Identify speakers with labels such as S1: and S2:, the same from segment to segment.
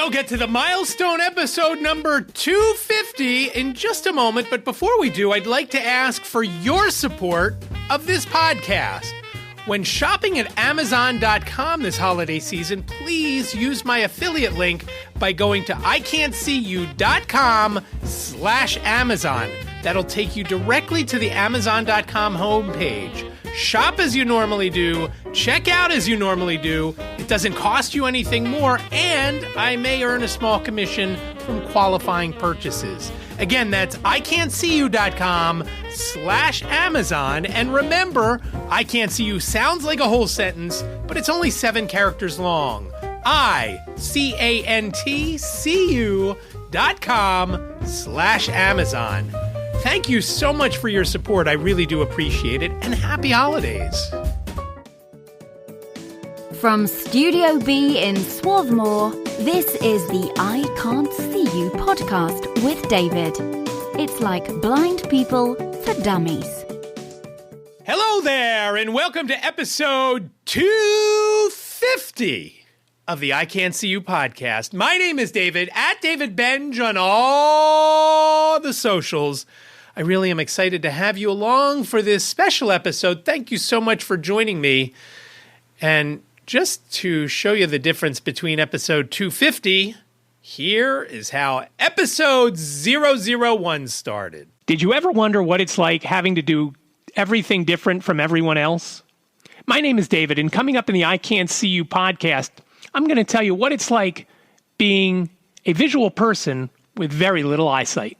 S1: We'll get to the milestone episode number 250 in just a moment, but before we do, I'd like to ask for your support of this podcast. When shopping at Amazon.com this holiday season, please use my affiliate link by going to iCantCU.com/Amazon. That'll take you directly to the Amazon.com homepage. Shop as you normally do, check out as you normally do. It doesn't cost you anything more, and I may earn a small commission from qualifying purchases. Again, that's iCantCU.com/Amazon. And remember, iCantCU sounds like a whole sentence, but it's only 7 characters long. iCantCU.com/Amazon. Thank you so much for your support. I really do appreciate it, and happy holidays.
S2: From Studio B in Swarthmore, this is the I Can't See You podcast with David. It's like blind people for dummies.
S1: Hello there, and welcome to episode 250 of the I Can't See You podcast. My name is David, at David Benj on all the socials. I really am excited to have you along for this special episode. Thank you so much for joining me. And just to show you the difference between episode 250, here is how episode 001 started. Did you ever wonder what it's like having to do everything different from everyone else? My name is David, and coming up in the I Can't See You podcast, I'm going to tell you what it's like being a visual person with very little eyesight.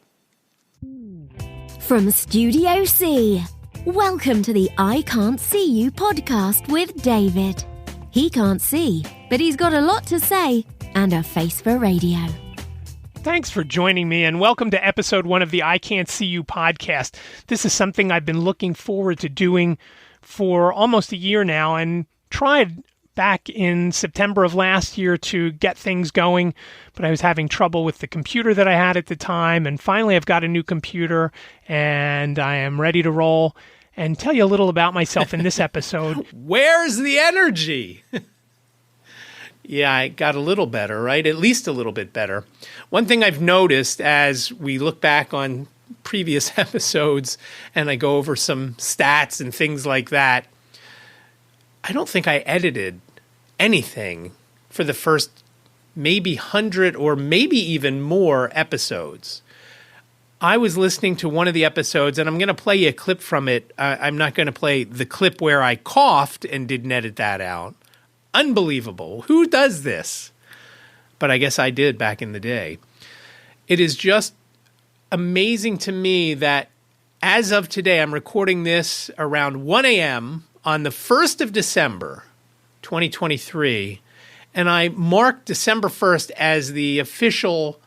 S2: From Studio C, welcome to the I Can't See You podcast with David. He can't see, but he's got a lot to say and a face for radio.
S1: Thanks for joining me, and welcome to episode 1 of the I Can't See You podcast. This is something I've been looking forward to doing for almost a year now, and tried back in September of last year to get things going, but I was having trouble with the computer that I had at the time, and finally I've got a new computer, and I am ready to roll and tell you a little about myself in this episode. Where's the energy? Yeah, I got a little better, right? At least a little bit better. One thing I've noticed as we look back on previous episodes and I go over some stats and things like that, I don't think I edited anything for the first maybe 100 or maybe even more episodes. I was listening to one of the episodes, and I'm going to play you a clip from it. I'm not going to play the clip where I coughed and didn't edit that out. Unbelievable. Who does this? But I guess I did back in the day. It is just amazing to me that as of today, I'm recording this around 1 a.m., on the 1st of December, 2023, and I marked December 1st as the official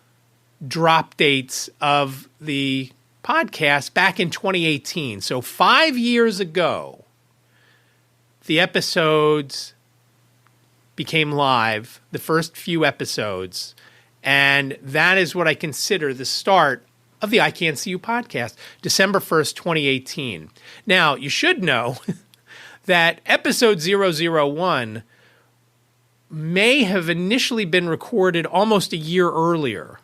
S1: drop dates of the podcast back in 2018. So 5 years ago, the episodes became live, the first few episodes, and that is what I consider the start of the I Can't See You podcast, December 1st, 2018. Now, you should know that episode 001 may have initially been recorded almost a year earlier,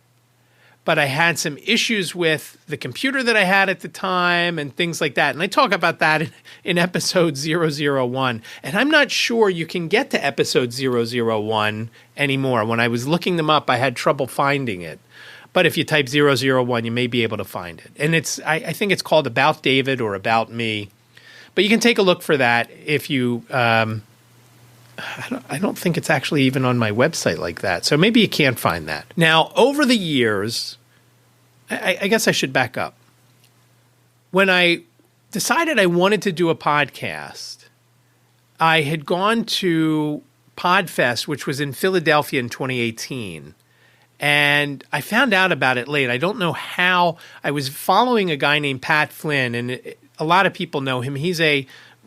S1: but I had some issues with the computer that I had at the time and things like that. And I talk about that in episode 001. And I'm not sure you can get to episode 001 anymore. When I was looking them up, I had trouble finding it. But if you type 001, you may be able to find it. And I think it's called About David or About Me. But you can take a look for that if you I don't think it's actually even on my website like that. So maybe you can't find that. Now, over the years, I guess I should back up. When I decided I wanted to do a podcast, I had gone to Podfest, which was in Philadelphia in 2018. And I found out about it late. I don't know how. I was following a guy named Pat Flynn, and a lot of people know him. He's a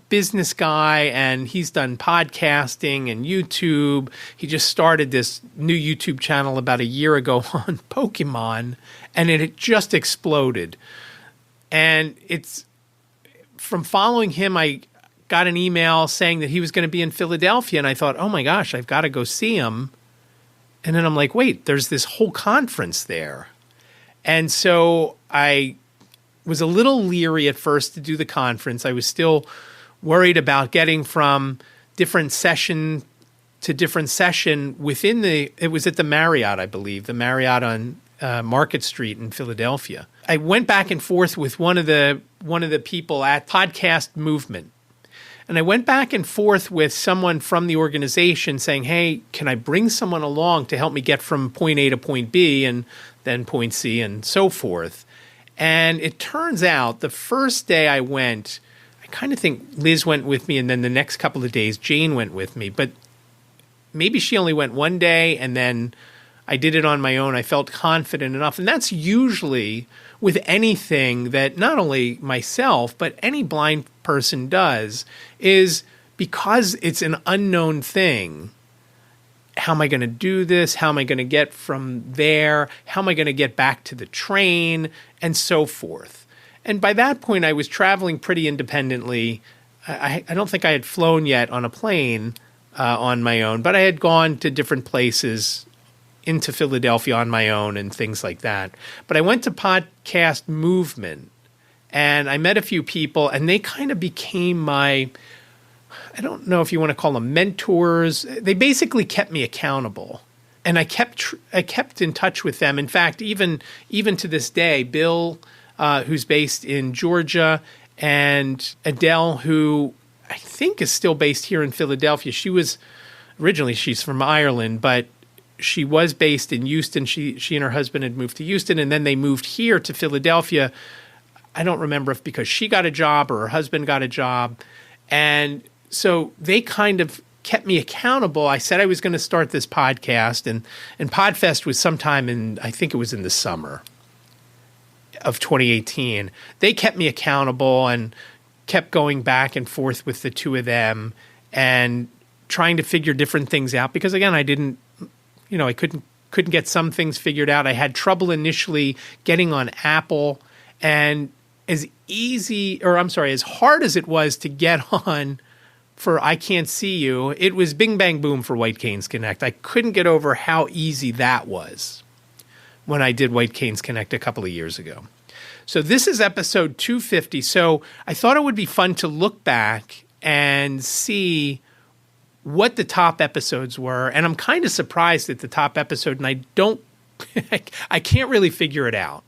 S1: business guy, and he's done podcasting and YouTube. He just started this new YouTube channel about a year ago on Pokemon, and it had just exploded. And it's from following him, I got an email saying that he was going to be in Philadelphia, and I thought, oh my gosh, I've got to go see him. And then I'm like, wait, there's this whole conference there. And so I was a little leery at first to do the conference. I was still worried about getting from different session to different session it was at the Marriott, I believe, the Marriott on Market Street in Philadelphia. I went back and forth with one of the people at Podcast Movement. And I went back and forth with someone from the organization saying, hey, can I bring someone along to help me get from point A to point B and then point C and so forth? And it turns out the first day I went, I kind of think Liz went with me, and then the next couple of days Jane went with me. But maybe she only went one day, and then I did it on my own. I felt confident enough. And that's usually with anything that not only myself, but any blind person does, is because it's an unknown thing. How am I going to do this? How am I going to get from there? How am I going to get back to the train? And so forth. And by that point, I was traveling pretty independently. I don't think I had flown yet on a plane on my own, but I had gone to different places into Philadelphia on my own and things like that. But I went to Podcast Movement, and I met a few people, and they kind of became my, I don't know if you want to call them mentors. They basically kept me accountable, and I kept in touch with them. In fact, even to this day, Bill, who's based in Georgia, and Adele, who I think is still based here in Philadelphia. She's from Ireland, but she was based in Houston. She and her husband had moved to Houston, and then they moved here to Philadelphia. I don't remember if because she got a job or her husband got a job. And so they kind of kept me accountable. I said I was going to start this podcast, and Podfest was sometime I think it was in the summer of 2018. They kept me accountable and kept going back and forth with the two of them and trying to figure different things out. Because again, I didn't, I couldn't get some things figured out. I had trouble initially getting on Apple, and as hard as it was to get on for iCantCU, it was bing bang boom for White Canes Connect. I couldn't get over how easy that was when I did White Canes Connect a couple of years ago. So this is episode 250. So I thought it would be fun to look back and see what the top episodes were. And I'm kind of surprised at the top episode, and I can't really figure it out.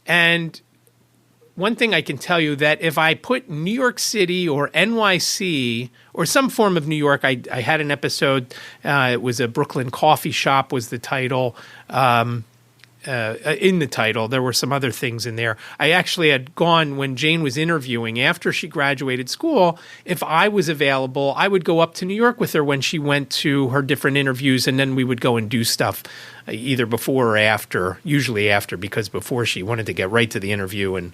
S1: And one thing I can tell you, that if I put New York City or NYC or some form of New York, I had an episode, it was a Brooklyn coffee shop was the title. In the title, there were some other things in there. I actually had gone when Jane was interviewing after she graduated school. If I was available, I would go up to New York with her when she went to her different interviews, and then we would go and do stuff either before or after, usually after, because before she wanted to get right to the interview and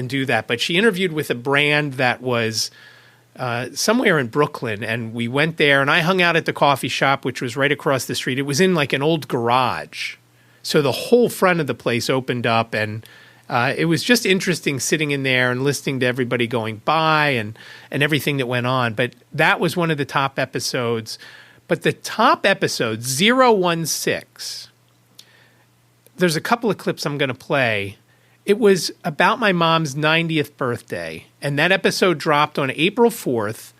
S1: do that. But she interviewed with a brand that was somewhere in Brooklyn, and we went there, and I hung out at the coffee shop, which was right across the street. It was in like an old garage. So the whole front of the place opened up, and it was just interesting sitting in there and listening to everybody going by and everything that went on. But that was one of the top episodes. But the top episode, 016, there's a couple of clips I'm going to play. It was about my mom's 90th birthday, and that episode dropped on April 4th,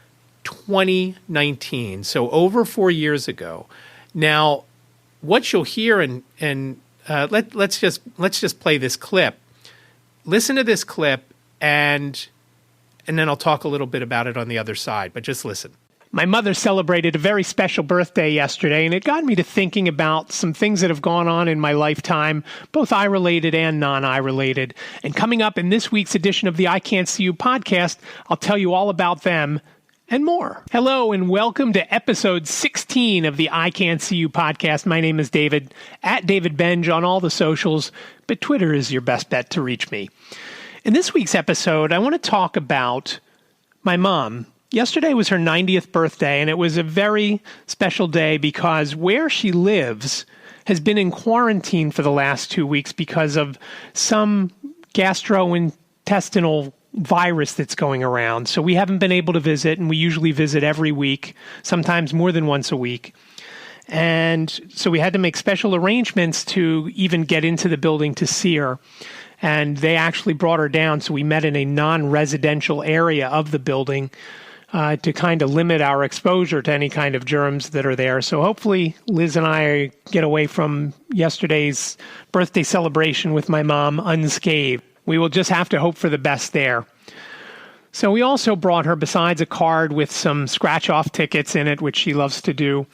S1: 2019, so over 4 years ago. Now, what you'll hear, and let's just play this clip. Listen to this clip, and then I'll talk a little bit about it on the other side. But just listen. My mother celebrated a very special birthday yesterday, and it got me to thinking about some things that have gone on in my lifetime, both eye-related and non-eye-related. And coming up in this week's edition of the iCantCU podcast, I'll tell you all about them and more. Hello, and welcome to episode 16 of the iCantCU podcast. My name is David, at David Benj on all the socials, but Twitter is your best bet to reach me. In this week's episode, I want to talk about my mom. Yesterday was her 90th birthday, and it was a very special day because where she lives has been in quarantine for the last 2 weeks because of some gastrointestinal virus that's going around. So we haven't been able to visit, and we usually visit every week, sometimes more than once a week. And so we had to make special arrangements to even get into the building to see her. And they actually brought her down. So we met in a non-residential area of the building to kind of limit our exposure to any kind of germs that are there. So hopefully Liz and I get away from yesterday's birthday celebration with my mom unscathed. We will just have to hope for the best there. So we also brought her, besides a card with some scratch-off tickets in it, which she loves to do,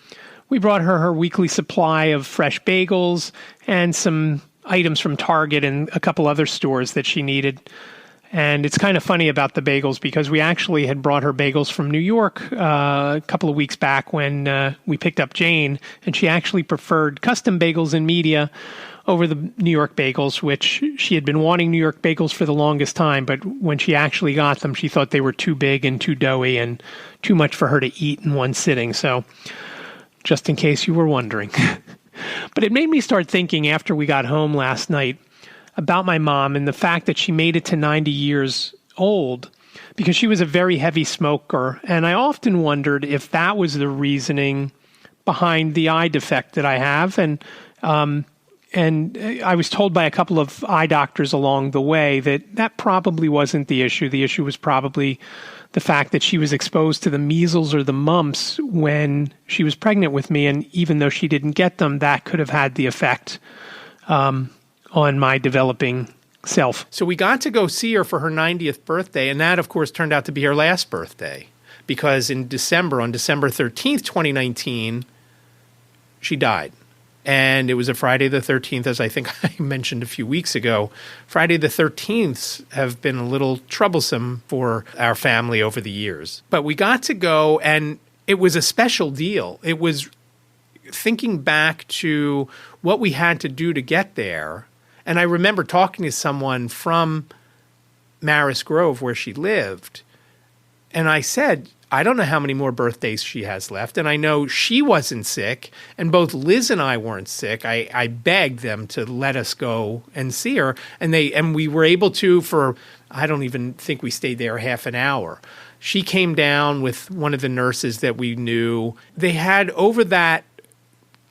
S1: we brought her weekly supply of fresh bagels and some items from Target and a couple other stores that she needed. And it's kind of funny about the bagels because we actually had brought her bagels from New York a couple of weeks back when we picked up Jane, and she actually preferred custom bagels in media over the New York bagels, which she had been wanting New York bagels for the longest time. But when she actually got them, she thought they were too big and too doughy and too much for her to eat in one sitting. So just in case you were wondering. But it made me start thinking after we got home last night about my mom and the fact that she made it to 90 years old because she was a very heavy smoker. And I often wondered if that was the reasoning behind the eye defect that I have. And I was told by a couple of eye doctors along the way that that probably wasn't the issue. The issue was probably the fact that she was exposed to the measles or the mumps when she was pregnant with me. And even though she didn't get them, that could have had the effect on my developing self.
S3: So we got to go see her for her 90th birthday, and that, of course, turned out to be her last birthday because in December, on December 13th, 2019, she died. And it was a Friday the 13th, as I think I mentioned a few weeks ago. Friday the 13th have been a little troublesome for our family over the years. But we got to go, and it was a special deal. It was thinking back to what we had to do to get there. And I remember talking to someone from Maris Grove, where she lived, and I said, I don't know how many more birthdays she has left, and I know she wasn't sick, and both Liz and I weren't sick. I begged them to let us go and see her, and we were able to for, I don't even think we stayed there half an hour. She came down with one of the nurses that we knew. They had, over that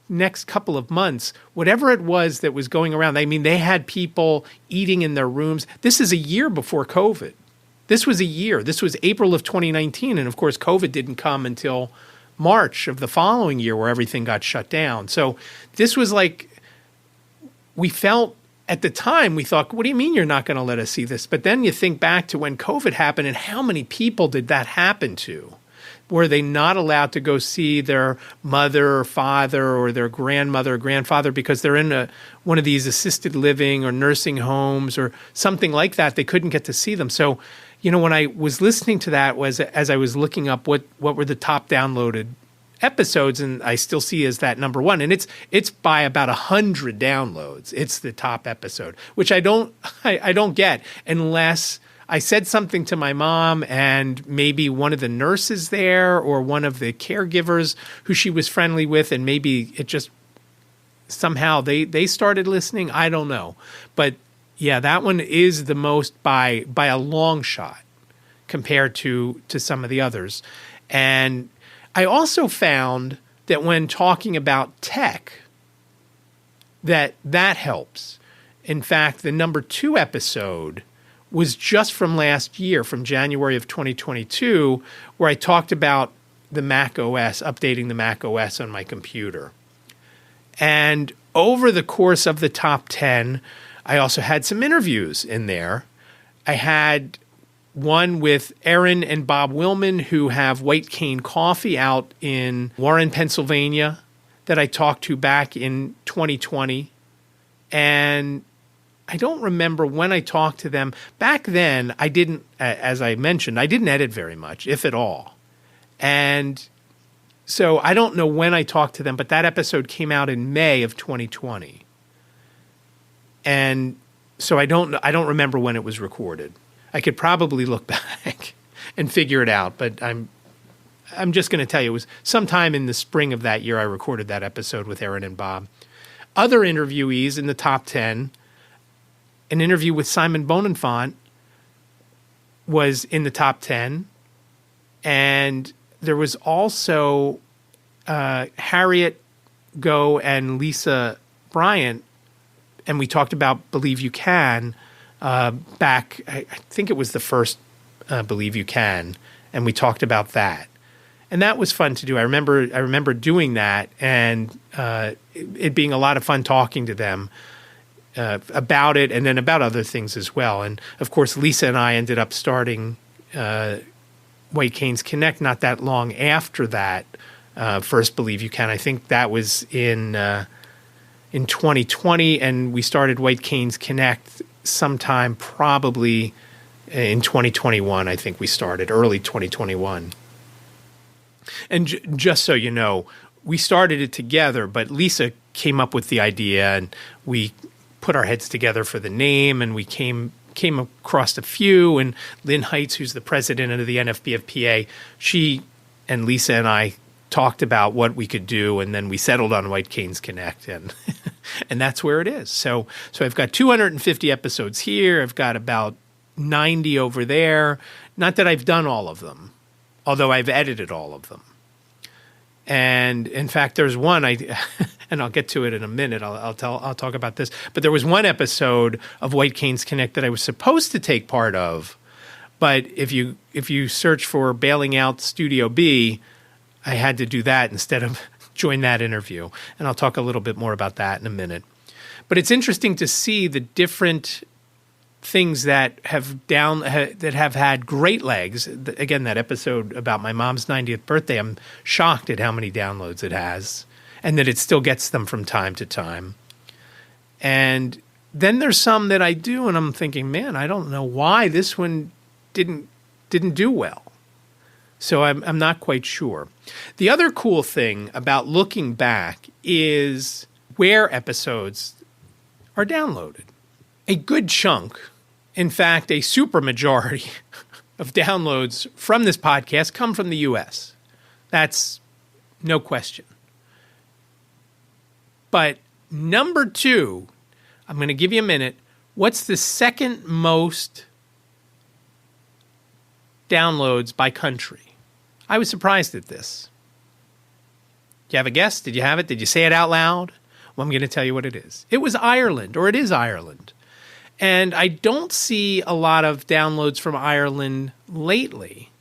S3: next couple of months, whatever it was that was going around, I mean, they had people eating in their rooms. This is a year before COVID. This was a year. This was April of 2019. And of course, COVID didn't come until March of the following year where everything got shut down. So this was like, we felt at the time, we thought, what do you mean you're not going to let us see this? But then you think back to when COVID happened and how many people did that happen to? Were they not allowed to go see their mother or father or their grandmother or grandfather because they're in one of these assisted living or nursing homes or something like that? They couldn't get to see them. So, you know, when I was listening to that, as I was looking up what were the top downloaded episodes, and I still see as that number one, and it's by about 100 downloads. It's the top episode, which I don't get unless I said something to my mom and maybe one of the nurses there or one of the caregivers who she was friendly with, and maybe it just somehow they started listening. I don't know. But yeah, that one is the most by a long shot compared to some of the others. And I also found that when talking about tech, that helps. In fact, the number 2 episode was just from last year, from January of 2022, where I talked about the Mac OS, updating the Mac OS on my computer. And over the course of the top 10, I also had some interviews in there. I had one with Erin and Bob Willman, who have White Cane Coffee out in Warren, Pennsylvania, that I talked to back in 2020. And I don't remember when I talked to them. Back then, I didn't, as I mentioned, I didn't edit very much, if at all. And so I don't know when I talked to them, but that episode came out in May of 2020. And so I don't remember when it was recorded. I could probably look back and figure it out, but I'm just going to tell you, it was sometime in the spring of that year I recorded that episode with Erin and Bob. Other interviewees in the top 10, an interview with Simon Bonenfant was in the top 10. And there was also Harriet go and Lisa Bryant, and we talked about Believe You Can back, I think it was the first Believe You Can, and we talked about that. And that was fun to do. I remember doing that, and it being a lot of fun talking to them about it, and then about other things as well. And of course, Lisa and I ended up starting White Canes Connect not that long after that first Believe You Can. I think that was in 2020, and we started White Canes Connect sometime probably in 2021. I think we started early 2021. And just so you know, we started it together, but Lisa came up with the idea, and we put our heads together for the name, and we came across a few. And Lynn Heights, who's the president of the NFBFPA, she and Lisa and I talked about what we could do, and then we settled on White Canes Connect, and and that's where it is. So I've got 250 episodes here. I've got about 90 over there. Not that I've done all of them, although I've edited all of them. And in fact, there's one and I'll get to it in a minute. I'll talk about this. But there was one episode of White Canes Connect that I was supposed to take part of, but if you search for Bailing Out Studio B, I had to do that instead of join that interview. And I'll talk a little bit more about that in a minute. But it's interesting to see the different things that have had great legs. Again, that episode about my mom's 90th birthday, I'm shocked at how many downloads it has, and that it still gets them from time to time. And then there's some that I do, and I'm thinking, man, I don't know why this one didn't do well. So I'm not quite sure. The other cool thing about looking back is where episodes are downloaded. A good chunk, in fact, a super majority of downloads from this podcast come from the U.S. That's no question. But number two, I'm going to give you a minute. What's the second most downloads by country? I was surprised at this. Do you have a guess? Did you have it? Did you say it out loud? Well, I'm going to tell you what it is. It was Ireland, or it is Ireland. And I don't see a lot of downloads from Ireland lately.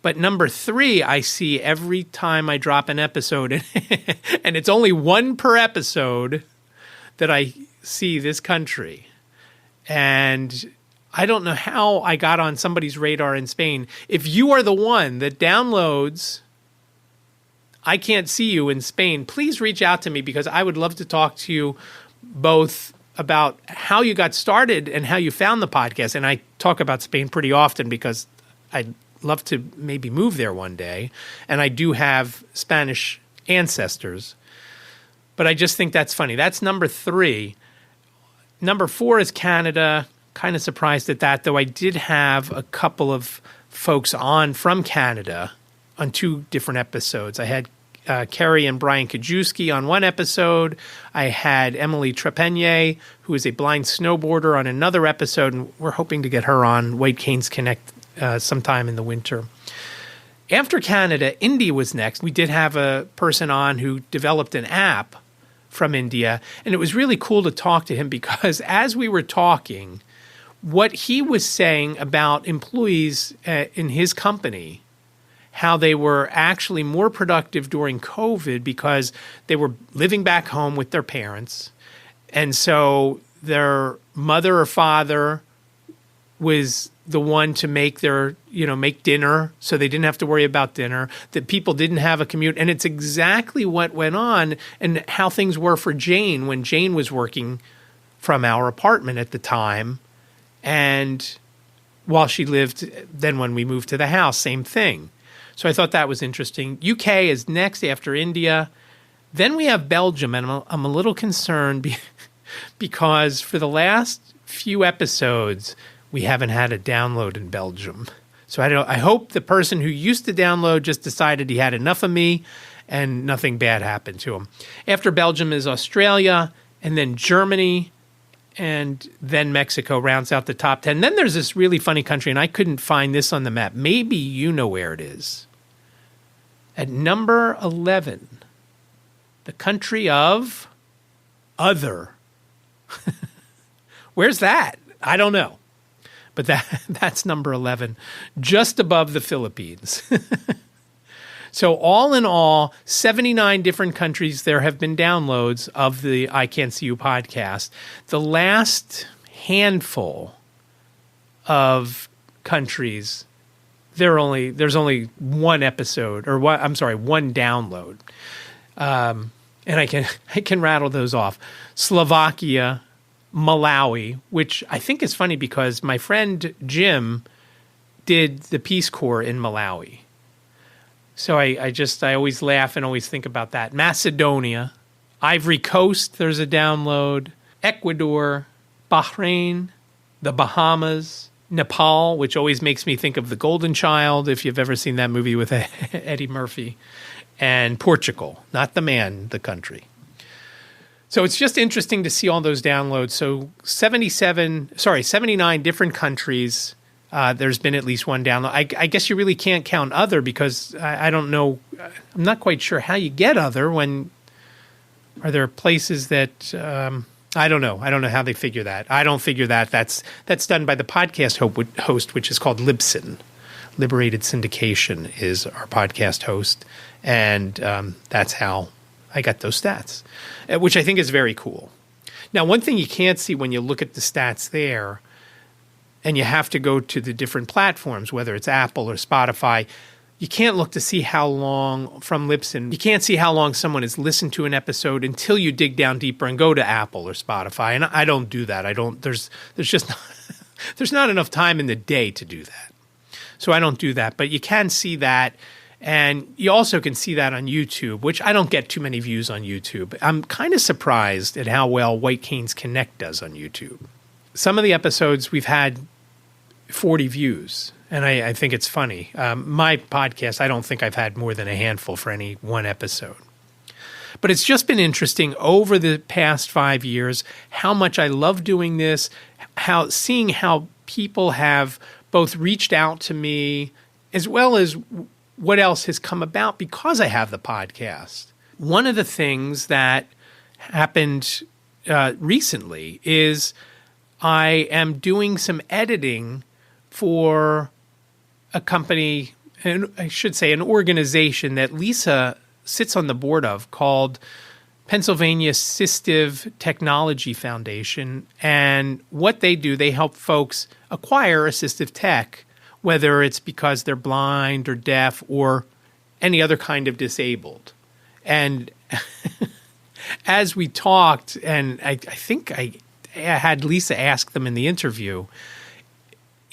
S3: But number three, I see every time I drop an episode. And it's only one per episode that I see this country. And I don't know how I got on somebody's radar in Spain. If you are the one that downloads iCantCU in Spain, please reach out to me, because I would love to talk to you both about how you got started and how you found the podcast. And I talk about Spain pretty often because I'd love to maybe move there one day. And I do have Spanish ancestors. But I just think that's funny. That's number three. Number four is Canada. Kind of surprised at that, though I did have a couple of folks on from Canada on two different episodes. I had Kerry and Brian Kajewski on one episode. I had Emily Trepanier, who is a blind snowboarder, on another episode, and we're hoping to get her on White Canes Connect sometime in the winter. After Canada, India was next. We did have a person on who developed an app from India, and it was really cool to talk to him, because as we were talking, what he was saying about employees in his company, how they were actually more productive during COVID because they were living back home with their parents. And so their mother or father was the one to make make dinner, so they didn't have to worry about dinner, that people didn't have a commute. And it's exactly what went on and how things were for Jane when Jane was working from our apartment at the time. And while she lived, then when we moved to the house, same thing. So I thought that was interesting. UK is next after India. Then we have Belgium, and I'm a little concerned because for the last few episodes, we haven't had a download in Belgium. So I hope the person who used to download just decided he had enough of me and nothing bad happened to him. After Belgium is Australia, and then Germany, and then Mexico rounds out the top 10. Then there's this really funny country, and I couldn't find this on the map. Maybe you know where it is. At number 11 the country of other. Where's that? I don't know. But that's number 11, just above the Philippines. So all in all, 79 different countries there have been downloads of the iCantCU podcast. The last handful of countries, there's only one episode, or one download. And I can rattle those off. Slovakia, Malawi, which I think is funny because my friend Jim did the Peace Corps in Malawi. So I always laugh and always think about that. Macedonia, Ivory Coast, there's a download. Ecuador, Bahrain, the Bahamas, Nepal, which always makes me think of The Golden Child, if you've ever seen that movie with Eddie Murphy, and Portugal, not the man, the country. So it's just interesting to see all those downloads. So 79 different countries. There's been at least one download. I guess you really can't count other because I don't know. I'm not quite sure how you get other when are there places that I don't know. I don't know how they figure that. I don't figure that. That's done by the podcast host, which is called Libsyn. Liberated Syndication is our podcast host. And that's how I got those stats, which I think is very cool. Now, one thing you can't see when you look at the stats there, and you have to go to the different platforms, whether it's Apple or Spotify, you can't look to see how long, from Libsyn, you can't see how long someone has listened to an episode until you dig down deeper and go to Apple or Spotify. And I don't do that. There's just not, there's not enough time in the day to do that. So I don't do that. But you can see that. And you also can see that on YouTube, which I don't get too many views on YouTube. I'm kind of surprised at how well White Canes Connect does on YouTube. Some of the episodes we've had 40 views, and I think it's funny. My podcast, I don't think I've had more than a handful for any one episode. But it's just been interesting over the past 5 years how much I love doing this, seeing how people have both reached out to me as well as what else has come about because I have the podcast. One of the things that happened recently is I am doing some editing for a company, and I should say an organization that Lisa sits on the board of called Pennsylvania Assistive Technology Foundation. And what they do, they help folks acquire assistive tech, whether it's because they're blind or deaf or any other kind of disabled. And as we talked, and I think I had Lisa ask them in the interview,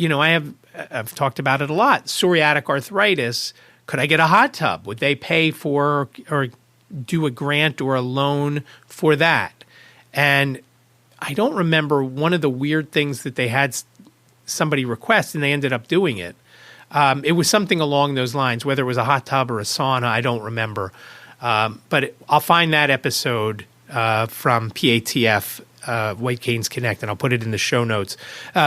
S3: I've talked about it a lot. Psoriatic arthritis. Could I get a hot tub? Would they pay for or do a grant or a loan for that? And I don't remember one of the weird things that they had somebody request, and they ended up doing it. It was something along those lines, whether it was a hot tub or a sauna, I don't remember. But I'll find that episode from PATF, White Canes Connect, and I'll put it in the show notes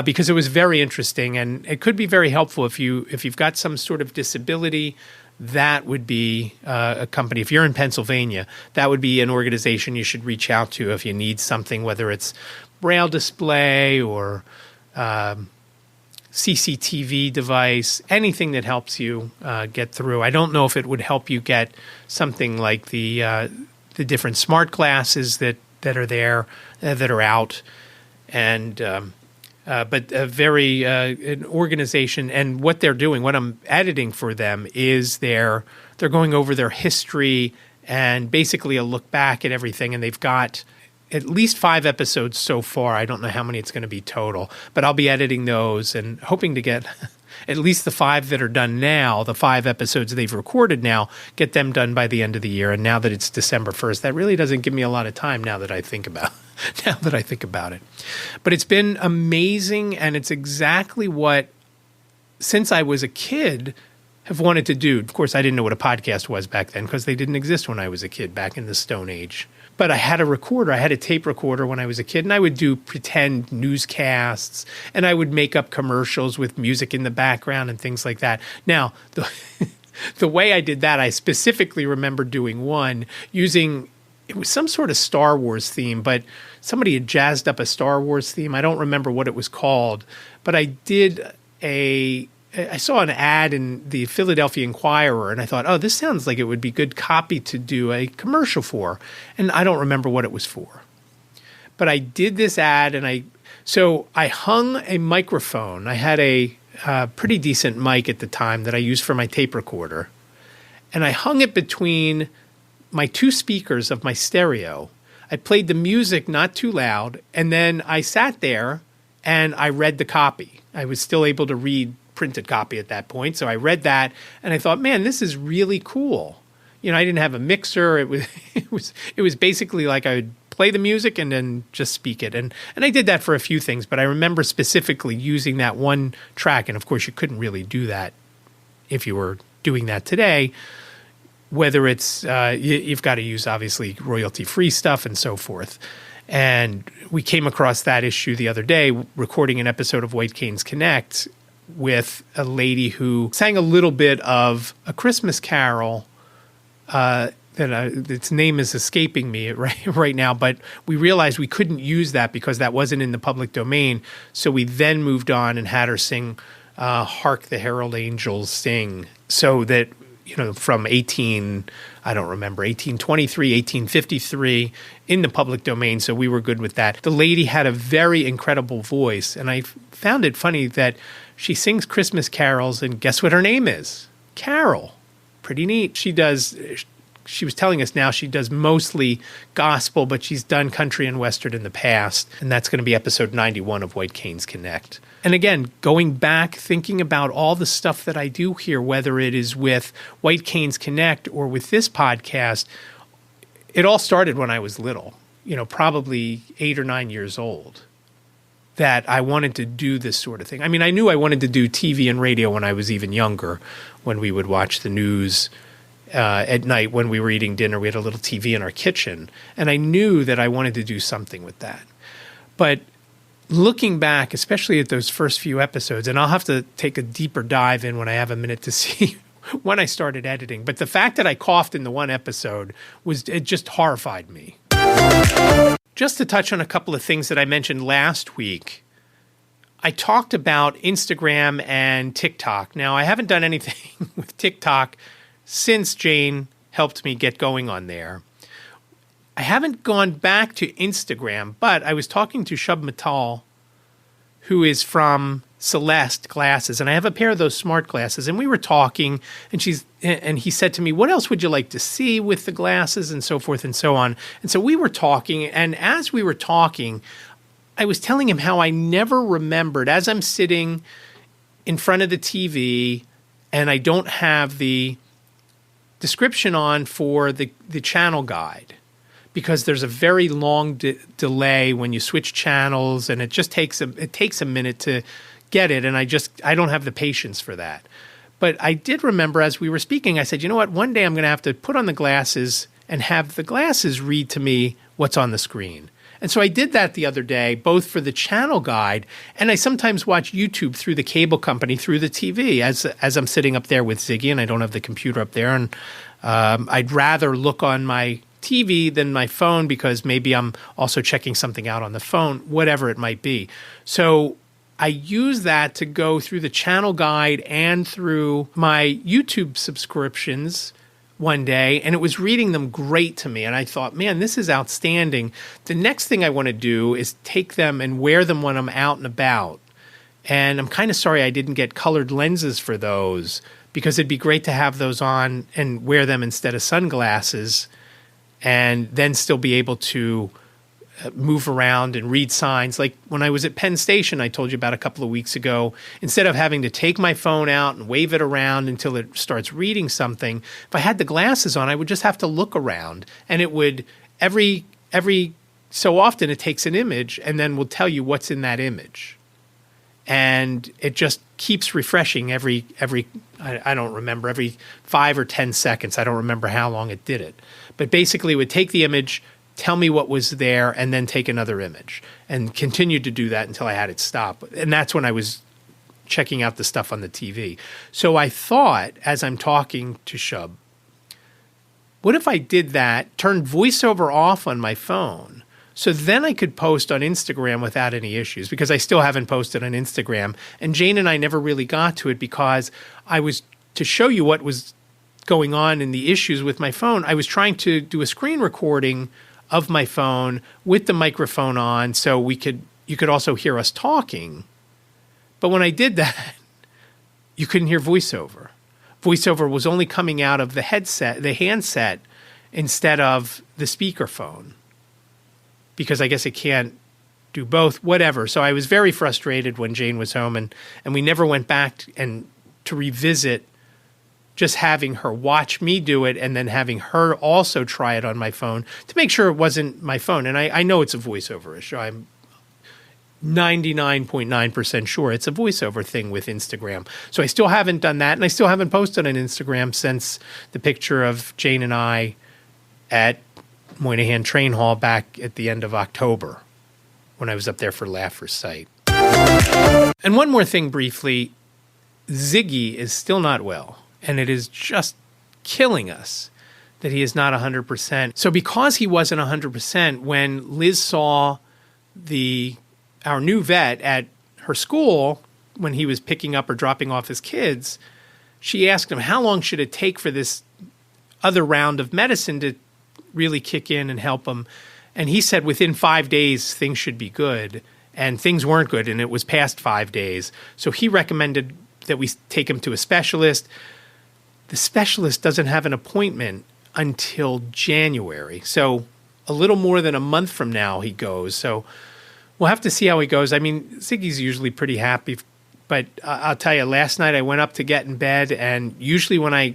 S3: because it was very interesting, and it could be very helpful if you've got some sort of disability. That would be a company. If you're in Pennsylvania, that would be an organization you should reach out to if you need something, whether it's braille display or CCTV device, anything that helps you get through. I don't know if it would help you get something like the different smart glasses that are there, that are out, and but an organization, and what they're doing, what I'm editing for them is they're going over their history and basically a look back at everything, and they've got at least 5 episodes so far. I don't know how many it's going to be total, but I'll be editing those and hoping to get at least the 5 that are done now, the 5 episodes they've recorded now, get them done by the end of the year. And now that it's December 1st, that really doesn't give me a lot of time now that I think about it. But it's been amazing, and it's exactly what, since I was a kid, have wanted to do. Of course, I didn't know what a podcast was back then because they didn't exist when I was a kid back in the Stone Age. But I had a recorder. I had a tape recorder when I was a kid, and I would do pretend newscasts, and I would make up commercials with music in the background and things like that. Now, the way I did that, I specifically remember doing one using it was some sort of Star Wars theme, but somebody had jazzed up a Star Wars theme. I don't remember what it was called, but I saw an ad in the Philadelphia Inquirer, and I thought, oh, this sounds like it would be good copy to do a commercial for. And I don't remember what it was for. But I did this ad, and I hung a microphone. I had a pretty decent mic at the time that I used for my tape recorder. And I hung it between my two speakers of my stereo. I played the music not too loud, and then I sat there and I read the copy. I was still able to read printed copy at that point, so I read that, and I thought, man, this is really cool. I didn't have a mixer. It was basically like I would play the music and then just speak it, and I did that for a few things. But I remember specifically using that one track, and of course, you couldn't really do that if you were doing that today. Whether it's you've got to use obviously royalty-free stuff and so forth. And we came across that issue the other day, recording an episode of White Canes Connect with a lady who sang a little bit of a Christmas carol. Its name is escaping me right now, but we realized we couldn't use that because that wasn't in the public domain. So we then moved on and had her sing "Hark the Herald Angels Sing," so that from 1823, 1853 in the public domain. So we were good with that. The lady had a very incredible voice, and I found it funny that she sings Christmas carols, and guess what her name is? Carol. Pretty neat. She was telling us now she does mostly gospel, but she's done country and western in the past, and that's going to be episode 91 of White Canes Connect. And again, going back, thinking about all the stuff that I do here, whether it is with White Canes Connect or with this podcast, it all started when I was little, probably 8 or 9 years old, that I wanted to do this sort of thing. I mean, I knew I wanted to do TV and radio when I was even younger, when we would watch the news at night when we were eating dinner. We had a little TV in our kitchen, and I knew that I wanted to do something with that. But looking back, especially at those first few episodes, and I'll have to take a deeper dive in when I have a minute to see when I started editing. But the fact that I coughed in the one episode it just horrified me. Just to touch on a couple of things that I mentioned last week, I talked about Instagram and TikTok. Now, I haven't done anything with TikTok since Jane helped me get going on there. I haven't gone back to Instagram, but I was talking to Shub Mittal, who is from Celeste Glasses, and I have a pair of those smart glasses, and we were talking, and he said to me, what else would you like to see with the glasses, and so forth and so on. And so we were talking, and as we were talking, I was telling him how I never remembered, as I'm sitting in front of the TV, and I don't have the description on for the channel guide, because there's a very long delay when you switch channels, and it takes a minute to get it, and I don't have the patience for that. But I did remember as we were speaking, I said, you know what, one day I'm going to have to put on the glasses and have the glasses read to me what's on the screen. And so I did that the other day, both for the channel guide, and I sometimes watch YouTube through the cable company, through the TV, as I'm sitting up there with Ziggy, and I don't have the computer up there, and I'd rather look on my TV than my phone, because maybe I'm also checking something out on the phone, whatever it might be. So I use that to go through the channel guide and through my YouTube subscriptions one day, and it was reading them great to me. And I thought, man, this is outstanding. The next thing I want to do is take them and wear them when I'm out and about. And I'm kind of sorry I didn't get colored lenses for those, because it'd be great to have those on and wear them instead of sunglasses, and then still be able to move around and read signs. Like when I was at Penn Station, I told you about a couple of weeks ago, instead of having to take my phone out and wave it around until it starts reading something, if I had the glasses on, I would just have to look around, and it would, every so often it takes an image and then will tell you what's in that image. And it just keeps refreshing every I don't remember, every 5 or 10 seconds. I don't remember how long it did it. But basically it would take the image, tell me what was there, and then take another image, and continued to do that until I had it stop. And that's when I was checking out the stuff on the TV. So I thought, as I'm talking to Shub, what if I did that, turned voiceover off on my phone, so then I could post on Instagram without any issues, because I still haven't posted on Instagram. And Jane and I never really got to it because I was, to show you what was going on in the issues with my phone, I was trying to do a screen recording of my phone with the microphone on so you could also hear us talking. But when I did that, you couldn't hear voiceover. Voiceover was only coming out of the handset, instead of the speakerphone, because I guess it can't do both, whatever. So I was very frustrated when Jane was home, and we never went back to revisit just having her watch me do it and then having her also try it on my phone to make sure it wasn't my phone. And I know it's a voiceover issue. I'm 99.9% sure it's a voiceover thing with Instagram. So I still haven't done that, and I still haven't posted on Instagram since the picture of Jane and I at Moynihan Train Hall back at the end of October when I was up there for Laugh for Sight. And one more thing briefly, Ziggy is still not well, and it is just killing us that he is not 100%. So because he wasn't 100%, when Liz saw our new vet at her school when he was picking up or dropping off his kids, she asked him, how long should it take for this other round of medicine to really kick in and help him? And he said within 5 days, things should be good. And things weren't good, and it was past 5 days. So he recommended that we take him to a specialist. The specialist doesn't have an appointment until January. So a little more than a month from now he goes. So we'll have to see how he goes. I mean, Ziggy's usually pretty happy, but I'll tell you, last night I went up to get in bed, and usually when I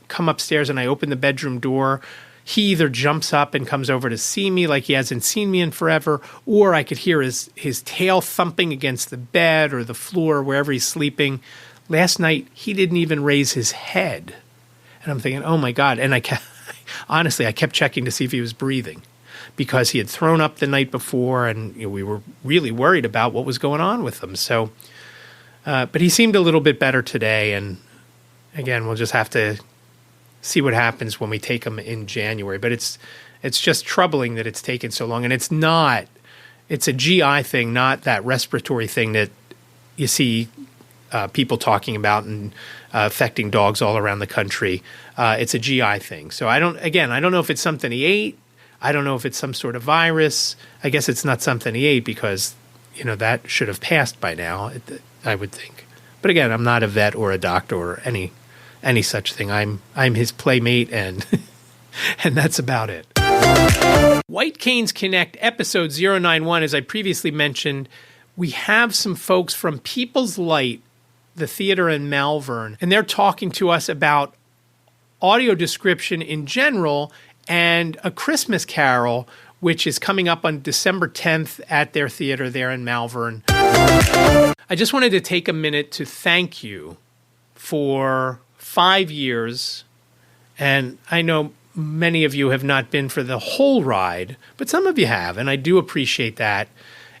S3: come upstairs and I open the bedroom door, he either jumps up and comes over to see me like he hasn't seen me in forever, or I could hear his tail thumping against the bed or the floor, wherever he's sleeping. Last night, he didn't even raise his head. And I'm thinking, oh my God. And honestly, I kept checking to see if he was breathing, because he had thrown up the night before, and we were really worried about what was going on with him. So, but he seemed a little bit better today. And again, we'll just have to see what happens when we take him in January. But it's just troubling that it's taken so long. And it's a GI thing, not that respiratory thing that you see people talking about and affecting dogs all around the country. It's a GI thing. So I don't know if it's something he ate. I don't know if it's some sort of virus. I guess it's not something he ate, because, that should have passed by now, I would think. But again, I'm not a vet or a doctor or any such thing. I'm his playmate, and and that's about it. White Canes Connect, episode 091, as I previously mentioned, we have some folks from People's Light, the theater in Malvern, and they're talking to us about audio description in general and A Christmas Carol, which is coming up on December 10th at their theater there in Malvern. I just wanted to take a minute to thank you for 5 years, and I know many of you have not been for the whole ride, but some of you have, and I do appreciate that,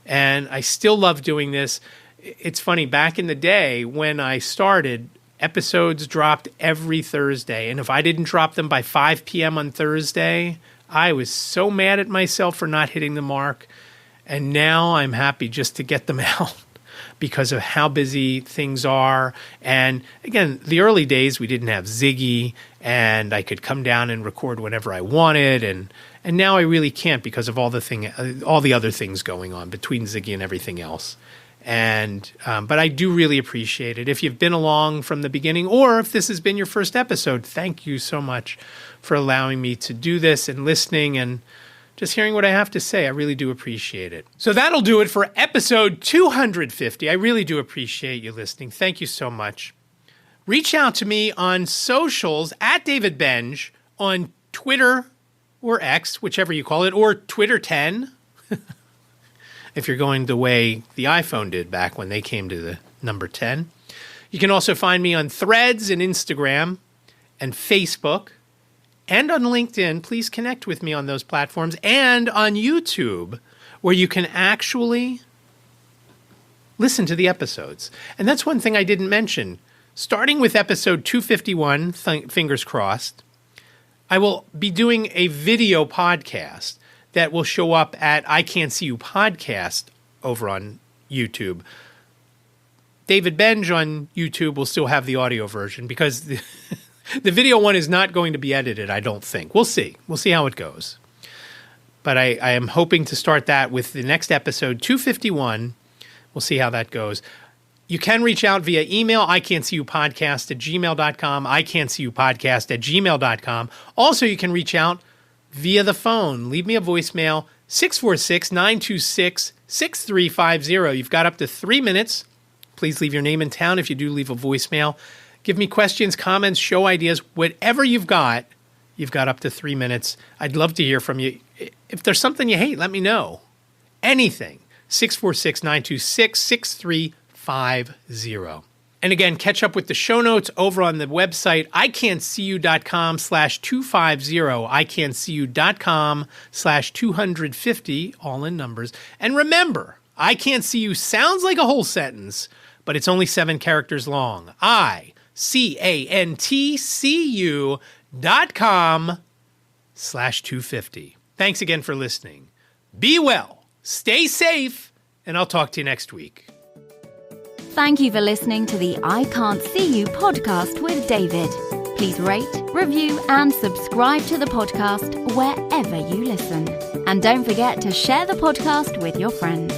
S3: and I still love doing this. It's funny, back in the day when I started, episodes dropped every Thursday, and if I didn't drop them by 5 p.m. on Thursday, I was so mad at myself for not hitting the mark, and now I'm happy just to get them out because of how busy things are. And again, the early days, we didn't have Ziggy, and I could come down and record whenever I wanted, and now I really can't because of all the other things going on between Ziggy and everything else. And but I do really appreciate it. If you've been along from the beginning, or if this has been your first episode, thank you so much for allowing me to do this and listening and just hearing what I have to say. I really do appreciate it. So that'll do it for episode 250. I really do appreciate you listening. Thank you so much. Reach out to me on socials at David Benj on Twitter or X, whichever you call it, or Twitter 10. If you're going the way the iPhone did back when they came to the number 10. You can also find me on Threads and Instagram and Facebook and on LinkedIn. Please connect with me on those platforms, and on YouTube, where you can actually listen to the episodes. And that's one thing I didn't mention. Starting with episode 251, fingers crossed, I will be doing a video podcast that will show up at iCantCU Podcast over on YouTube. David Benj on YouTube will still have the audio version because the video one is not going to be edited, I don't think. We'll see. We'll see how it goes. But I am hoping to start that with the next episode, 251. We'll see how that goes. You can reach out via email, iCantCUpodcast@gmail.com, iCantCUpodcast@gmail.com. Also, you can reach out via the phone. Leave me a voicemail, 646-926-6350. You've got up to 3 minutes. Please leave your name and town if you do leave a voicemail. Give me questions, comments, show ideas, whatever you've got up to 3 minutes. I'd love to hear from you. If there's something you hate, let me know. Anything. 646-926-6350. And again, catch up with the show notes over on the website, iCantCU.com/250, iCantCU.com/250, all in numbers. And remember, iCantCU sounds like a whole sentence, but it's only 7 characters long. iCantCU.com/250. Thanks again for listening. Be well, stay safe, and I'll talk to you next week.
S2: Thank you for listening to the I Can't See You podcast with David. Please rate, review, and subscribe to the podcast wherever you listen. And don't forget to share the podcast with your friends.